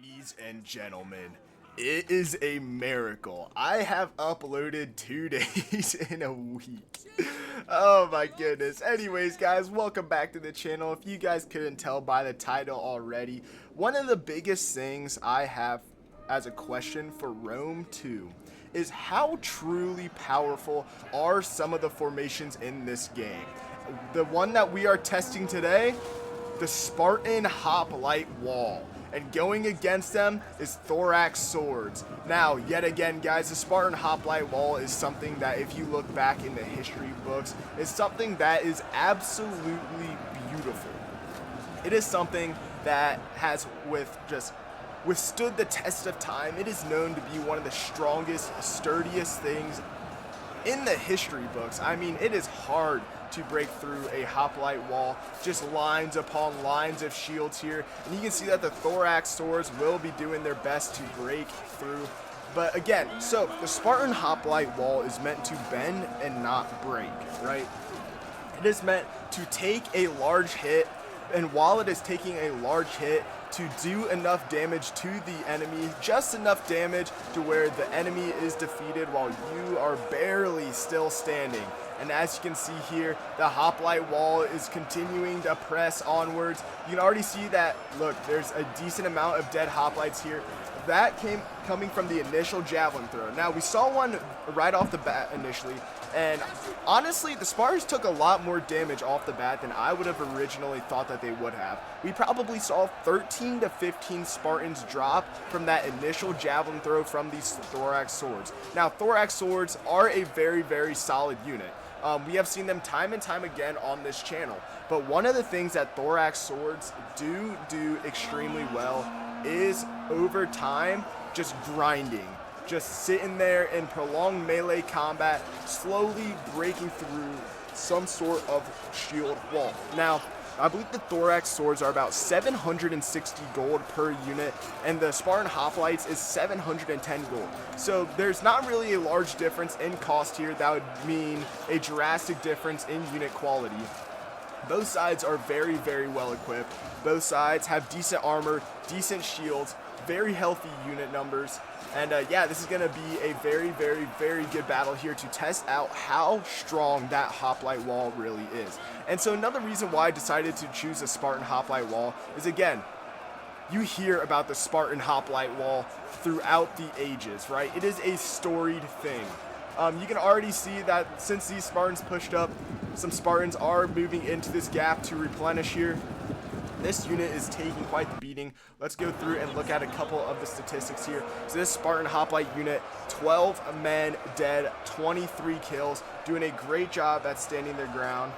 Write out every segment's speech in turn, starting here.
Ladies and gentlemen, it is a miracle. I have uploaded 2 days in a week. Oh my goodness. Anyways, guys, welcome back to the channel. If you guys couldn't tell by the title already, one of the biggest things I have as a question for Rome 2 is how truly powerful are some of the formations in this game. The one that we are testing today, the Spartan Hoplite wall, and going against them is thorax swords. Now, yet again, guys, the Spartan Hoplite wall is something that, if you look back in the history books, is something that is absolutely beautiful. It is something that has withstood the test of time. It is known to be one of the strongest, sturdiest things in the history books. I mean, it is hard to break through a hoplite wall, just lines upon lines of shields here, and you can see that the thorax swords will be doing their best to break through. But again, so the Spartan hoplite wall is meant to bend and not break, right? It is meant to take a large hit, and while it is taking a large hit, to do enough damage to the enemy, just enough damage to where the enemy is defeated while you are barely still standing. And as you can see here, the hoplite wall is continuing to press onwards. You can already see that, look, there's a decent amount of dead hoplites here. That coming from the initial javelin throw. Now, we saw one right off the bat initially, and honestly, the Spartans took a lot more damage off the bat than I would have originally thought that they would have. We probably saw 13 to 15 Spartans drop from that initial javelin throw from these thorax swords. Now, thorax swords are a very, very solid unit. We have seen them time and time again on this channel, but one of the things that thorax swords do extremely well is over time just grinding, just sitting there in prolonged melee combat, slowly breaking through some sort of shield wall. Now, I believe the thorax swords are about 760 gold per unit, and the Spartan hoplites is 710 gold. So there's not really a large difference in cost here. That would mean a drastic difference in unit quality. Both sides are very, very well equipped. Both sides have decent armor, decent shields, very healthy unit numbers. And yeah, this is going to be a very, very, very good battle here to test out how strong that hoplite wall really is. And so another reason why I decided to choose a Spartan hoplite wall is, again, you hear about the Spartan hoplite wall throughout the ages, right? It is a storied thing. You can already see that since these Spartans pushed up, some Spartans are moving into this gap to replenish here. This unit is taking quite the beating. Let's go through and look at a couple of the statistics here. So this Spartan hoplite unit, 12 men dead, 23 kills, doing a great job at standing their ground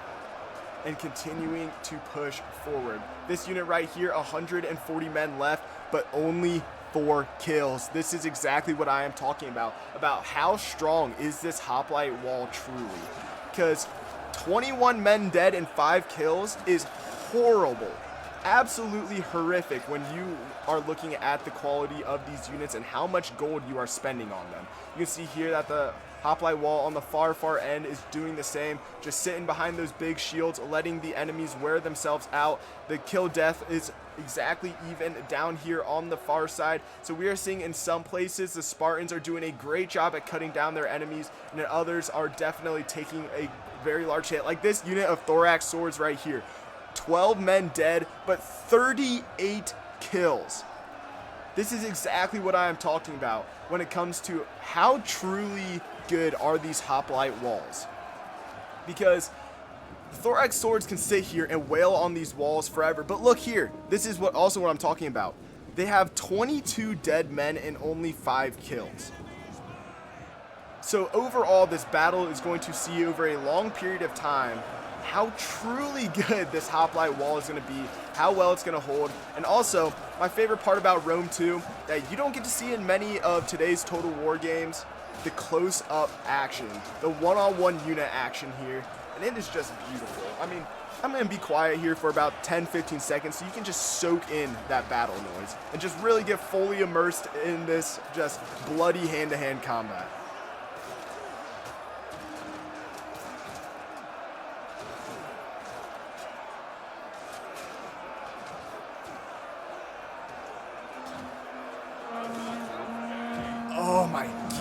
and continuing to push forward. This unit right here, 140 men left, but only 4 kills. This is exactly what I am talking about how strong is this hoplite wall truly. Because 21 men dead and 5 kills is horrible. Absolutely horrific when you are looking at the quality of these units and how much gold you are spending on them. You can see here that the hoplite wall on the far end is doing the same, just sitting behind those big shields, letting the enemies wear themselves out. The kill death is exactly even down here on the far side. So we are seeing in some places the Spartans are doing a great job at cutting down their enemies, and others are definitely taking a very large hit, like this unit of thorax swords right here. 12 men dead, but 38 kills. This is exactly what I am talking about when it comes to how truly good are these hoplite walls. Because the thorax swords can sit here and wail on these walls forever, but look here, this is what I'm talking about. They have 22 dead men and only 5 kills. So overall, this battle is going to see over a long period of time how truly good this hoplite wall is going to be, how well it's going to hold. And also, my favorite part about Rome 2 that you don't get to see in many of today's Total War games, the close-up action, the one-on-one unit action here, and it is just beautiful. I mean, I'm going to be quiet here for about 10-15 seconds so you can just soak in that battle noise and just really get fully immersed in this just bloody hand-to-hand combat.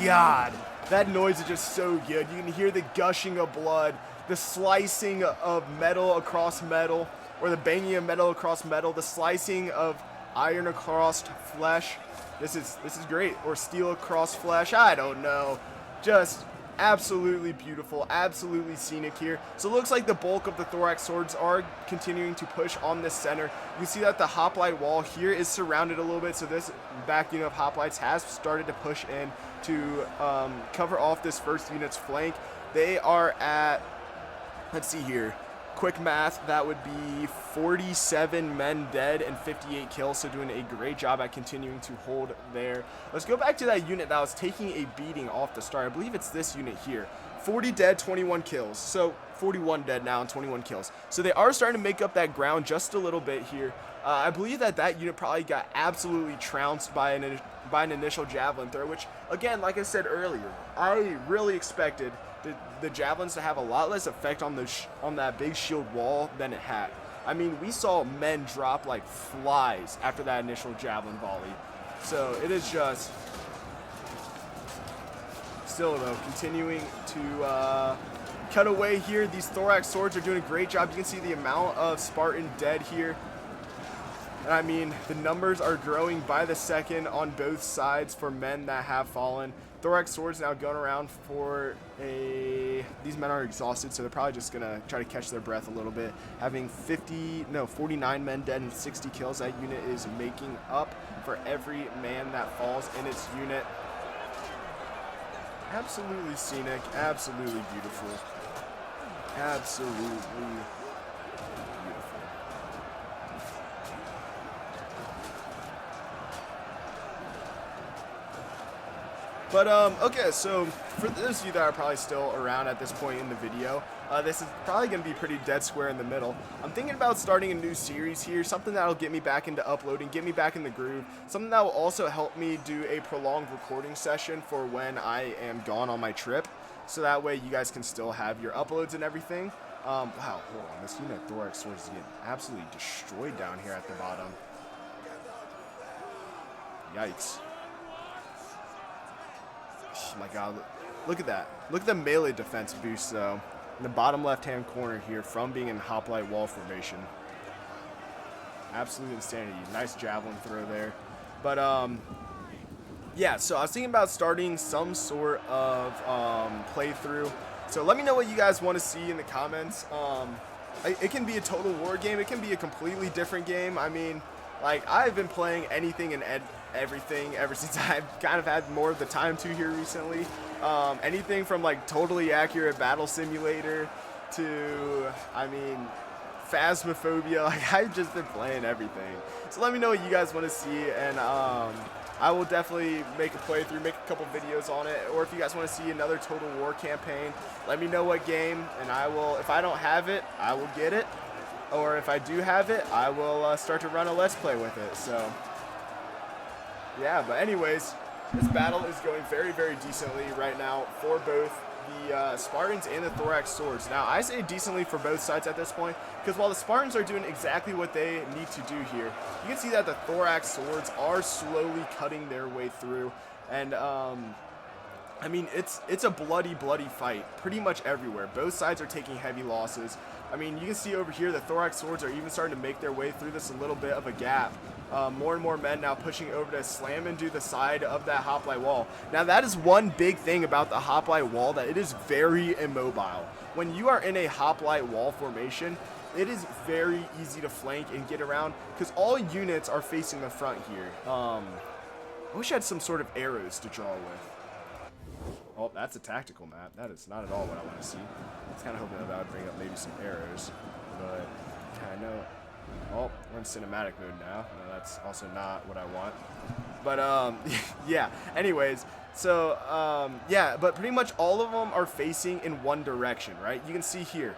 God, that noise is just so good. You can hear the gushing of blood, the slicing of metal across metal, or the banging of metal across metal, the slicing of iron across flesh. This is great. Or steel across flesh. I don't know. Just absolutely beautiful, absolutely scenic here. So it looks like the bulk of the thorax swords are continuing to push on this center. You can see that the hoplite wall here is surrounded a little bit, so this back unit of hoplites has started to push in to cover off this first unit's flank. They are at, let's see here, quick math, that would be 47 men dead and 58 kills, so doing a great job at continuing to hold there. Let's go back to that unit that was taking a beating off the start. I believe it's this unit here. 40 dead, 21 kills. So 41 dead now and 21 kills. So they are starting to make up that ground just a little bit here. I believe that unit probably got absolutely trounced by an initial javelin throw, which, again, like I said earlier, I really expected the javelins to have a lot less effect on that big shield wall than it had. I mean, we saw men drop like flies after that initial javelin volley. So it is just still, though, continuing to cut away here. These thorax swords are doing a great job. You can see the amount of Spartan dead here. And I mean, the numbers are growing by the second on both sides for men that have fallen. Thorax swords now going around for a... These men are exhausted, so they're probably just going to try to catch their breath a little bit. Having 49 men dead and 60 kills. That unit is making up for every man that falls in its unit. Absolutely scenic, absolutely beautiful. Absolutely beautiful. But, okay, so for those of you that are probably still around at this point in the video, this is probably going to be pretty dead square in the middle. I'm thinking about starting a new series here, something that'll get me back into uploading, get me back in the groove, something that will also help me do a prolonged recording session for when I am gone on my trip, so that way you guys can still have your uploads and everything. Wow, hold on, this unit of thorax swords is getting absolutely destroyed down here at the bottom. Yikes. Oh my god, look at that. Look at the melee defense boost, though, in the bottom left-hand corner here from being in hoplite wall formation. Absolute insanity. Nice javelin throw there. But, yeah, so I was thinking about starting some sort of playthrough. So let me know what you guys want to see in the comments. It can be a total war game. It can be a completely different game. I mean, like, I've been playing anything and everything ever since I've kind of had more of the time to here recently. Anything from like totally accurate battle simulator to, I mean, Phasmophobia. Like, I've just been playing everything. So let me know what you guys want to see, and I will definitely make a playthrough, make a couple videos on it. Or if you guys want to see another Total War campaign, let me know what game, and I will, if I don't have it, I will get it. Or if I do have it, I will start to run a Let's Play with it. So, yeah, but anyways, this battle is going very, very decently right now for both the Spartans and the thorax swords. Now, I say decently for both sides at this point, because while the Spartans are doing exactly what they need to do here, you can see that the thorax swords are slowly cutting their way through. And, I mean, it's a bloody, bloody fight pretty much everywhere. Both sides are taking heavy losses. I mean, you can see over here the thorax swords are even starting to make their way through this a little bit of a gap. More and more men now pushing over to slam into the side of that hoplite wall. Now, that is one big thing about the hoplite wall, that it is very immobile. When you are in a hoplite wall formation, it is very easy to flank and get around because all units are facing the front here. I wish I had some sort of arrows to draw with. Oh, that's a tactical map. That is not at all what I want to see. I was kind of hoping that would bring up maybe some arrows, but I know. Oh, we're in cinematic mode now. No, that's also not what I want. But yeah. Anyways, so yeah, but pretty much all of them are facing in one direction, right? You can see here,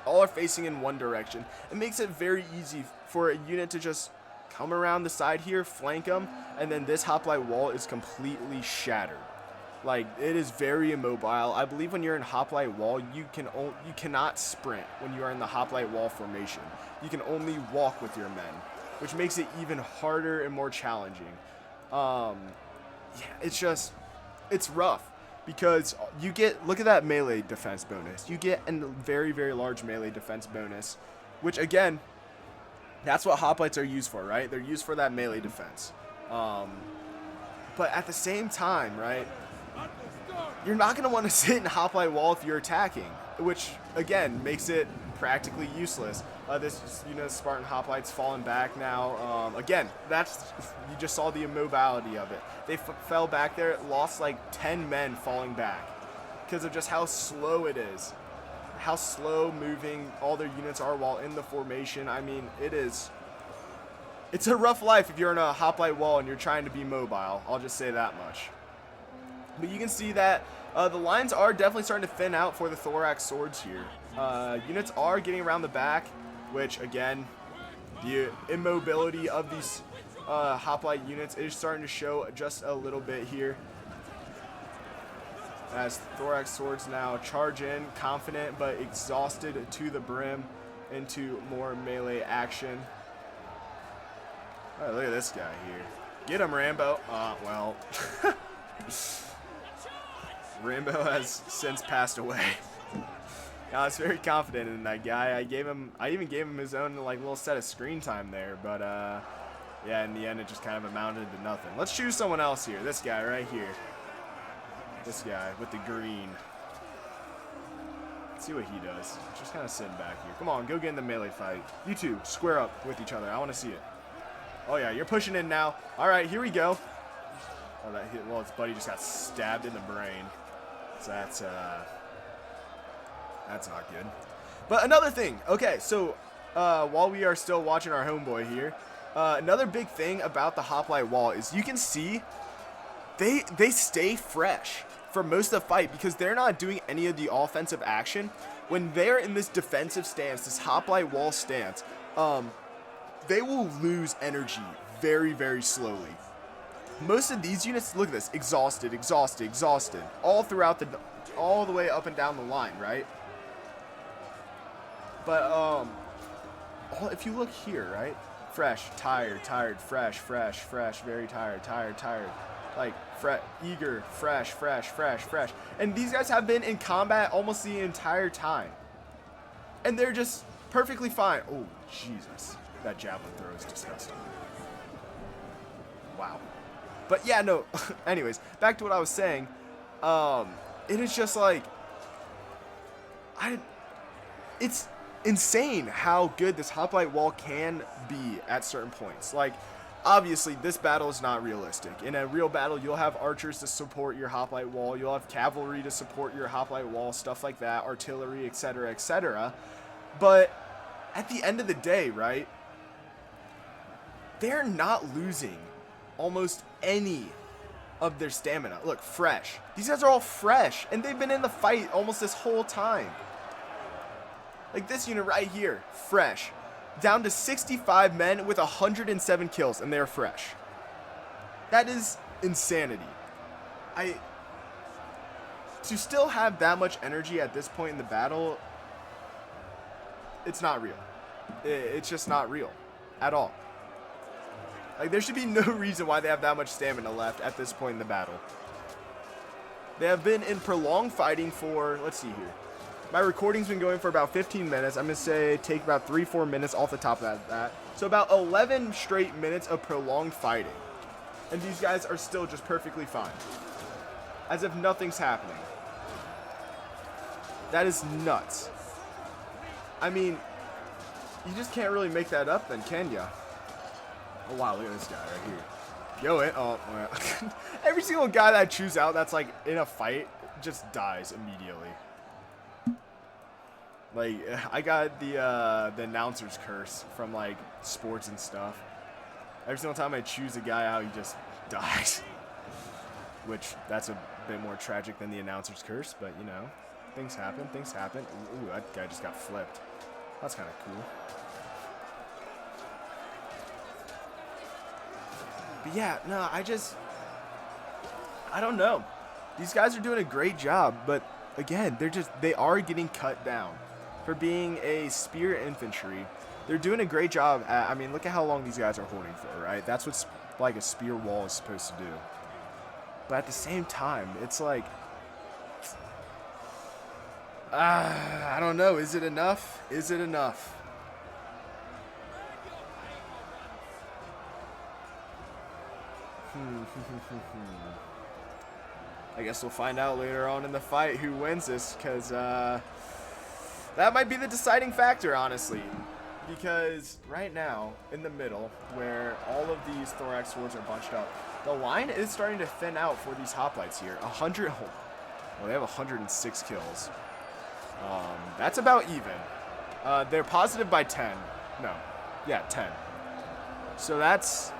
all are facing in one direction. It makes it very easy for a unit to just come around the side here, flank them, and then this hoplite wall is completely shattered. Like, it is very immobile. I believe when you're in hoplite wall, you cannot sprint when you are in the hoplite wall formation. You can only walk with your men, which makes it even harder and more challenging. Yeah, it's just it's rough because you get, look at that melee defense bonus. You get a very, very large melee defense bonus, which again, that's what hoplites are used for, right? They're used for that melee defense. But at the same time, right, you're not going to want to sit in hoplite wall if you're attacking, which again makes it practically useless. This Spartan hoplite's falling back now. Again, that's, you just saw the immobility of it. They fell back there, lost like 10 men falling back because of just how slow it is, how slow moving all their units are while in the formation. I mean, it's a rough life if you're in a hoplite wall and you're trying to be mobile. I'll just say that much. But you can see that the lines are definitely starting to thin out for the thorax swords here. Units are getting around the back, which again, the immobility of these hoplite units is starting to show just a little bit here. As thorax swords now charge in, confident but exhausted to the brim, into more melee action. Oh, look at this guy here. Get him, Rambo. Well, Rambo has since passed away. I was very confident in that guy. I even gave him his own like little set of screen time there, but yeah, in the end it just kind of amounted to nothing. Let's choose someone else here. This guy right here. This guy with the green. Let's see what he does. Just kind of sitting back here. Come on, go get in the melee fight. You two, square up with each other. I want to see it. Oh yeah, you're pushing in now. All right, here we go. Oh, that hit. Well, his buddy just got stabbed in the brain. So that's not good. But another thing. Okay, so while we are still watching our homeboy here, another big thing about the hoplite wall is you can see they stay fresh for most of the fight because they're not doing any of the offensive action. When they're in this defensive stance, this hoplite wall stance, they will lose energy very, very slowly. Most of these units, look at this, exhausted, exhausted, exhausted, all throughout all the way up and down the line, right? But if you look here, right, fresh, tired, tired, fresh, fresh, fresh, very tired, tired, tired, like eager, fresh, fresh, fresh, fresh, and these guys have been in combat almost the entire time, and they're just perfectly fine. Oh Jesus, that javelin throw is disgusting. Wow. But yeah, no, anyways, back to what I was saying. It is just like, it's insane how good this hoplite wall can be at certain points. Like, obviously, this battle is not realistic. In a real battle, you'll have archers to support your hoplite wall. You'll have cavalry to support your hoplite wall, stuff like that, artillery, etc., etc. But at the end of the day, right, they're not losing almost any of their stamina. Look, fresh. These guys are all fresh, and they've been in the fight almost this whole time. Like this unit right here, fresh. Down to 65 men with 107 kills, and they're fresh. That is insanity. To still have that much energy at this point in the battle, it's not real. It's just not real at all. Like, there should be no reason why they have that much stamina left at this point in the battle. They have been in prolonged fighting for, let's see here. My recording's been going for about 15 minutes. I'm going to say take about 3-4 minutes off the top of that. So about 11 straight minutes of prolonged fighting. And these guys are still just perfectly fine. As if nothing's happening. That is nuts. I mean, you just can't really make that up then, can ya? Oh wow, look at this guy right here. Yo, well, every single guy that I choose out that's like in a fight just dies immediately. Like, I got the announcer's curse from like sports and stuff. Every single time I choose a guy out, he just dies. Which, that's a bit more tragic than the announcer's curse, but you know, things happen, things happen. Ooh, that guy just got flipped. That's kind of cool. But yeah, no, I don't know. These guys are doing a great job, but again, they are getting cut down. For being a spear infantry, they're doing a great job at, I mean, look at how long these guys are holding for, right? That's what like a spear wall is supposed to do. But at the same time, it's like, I don't know. Is it enough? Is it enough? I guess we'll find out later on in the fight who wins this, because that might be the deciding factor, honestly. Because right now, in the middle, where all of these thorax swords are bunched up, the line is starting to thin out for these hoplites here. 100, well, they have 106 kills. That's about even. They're positive by 10. No, yeah, 10. So that's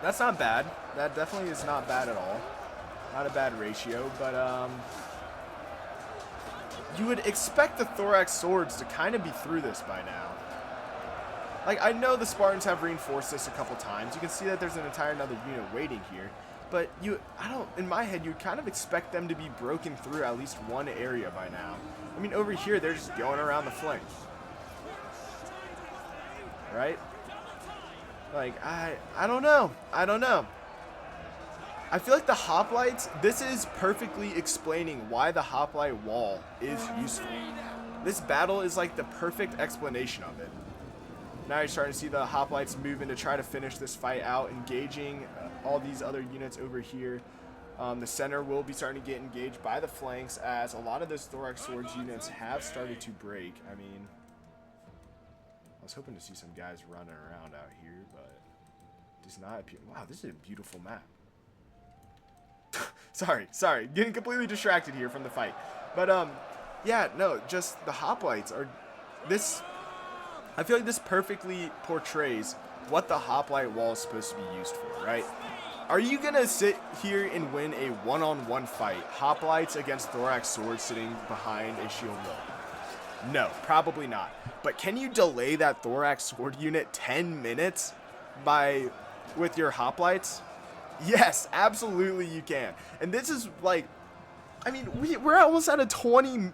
not bad. That definitely is not bad at all. Not a bad ratio, but you would expect the thorax swords to kind of be through this by now. Like, I know the Spartans have reinforced this a couple times. You can see that there's an entire another unit waiting here. But in my head, you'd kind of expect them to be broken through at least one area by now. I mean, over here, they're just going around the flank. Right? Like, I don't know. I don't know. I feel like the hoplites, this is perfectly explaining why the hoplite wall is useful. This battle is like the perfect explanation of it. Now you're starting to see the hoplites move in to try to finish this fight out, engaging all these other units over here. The center will be starting to get engaged by the flanks, as a lot of those thorax swords units have started to break. I mean, I was hoping to see some guys running around out here, but it does not appear. Wow, this is a beautiful map. sorry, getting completely distracted here from the fight. But yeah, no, just the hoplites are this. I feel like this perfectly portrays what the hoplite wall is supposed to be used for, right? Are you gonna sit here and win a one-on-one fight, hoplites against thorax swords sitting behind a shield wall? No, probably not. But can you delay that thorax sword unit 10 minutes with your hoplites? Yes, absolutely you can. And this is like, I mean, we're almost at a 20,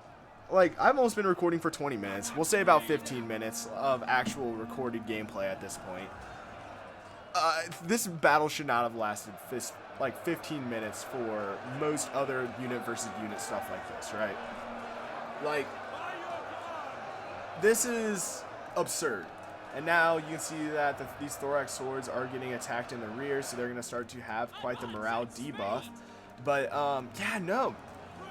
like, I've almost been recording for 20 minutes. We'll say about 15 minutes of actual recorded gameplay at this point. This battle should not have lasted like 15 minutes for most other unit versus unit stuff like this, right? Like, this is absurd. And now you can see that these thorax swords are getting attacked in the rear, so they're going to start to have quite the morale debuff. But, yeah, no.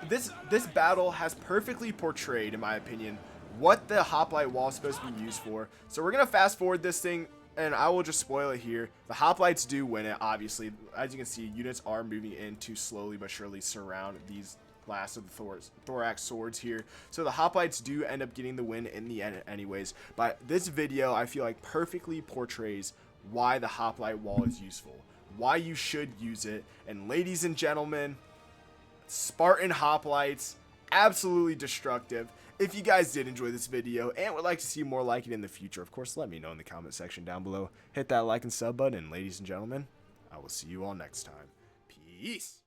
This battle has perfectly portrayed, in my opinion, what the hoplite wall is supposed to be used for. So we're going to fast forward this thing, and I will just spoil it here. The hoplites do win it, obviously. As you can see, units are moving in to slowly but surely surround these last of the thorax swords here. So the hoplites do end up getting the win in the end anyways. But this video, I feel like, perfectly portrays why the hoplite wall is useful, why you should use it. And ladies and gentlemen, Spartan hoplites, absolutely destructive. If you guys did enjoy this video and would like to see more like it in the future, of course, let me know in the comment section down below. Hit that like and sub button, and ladies and gentlemen, I will see you all next time. Peace.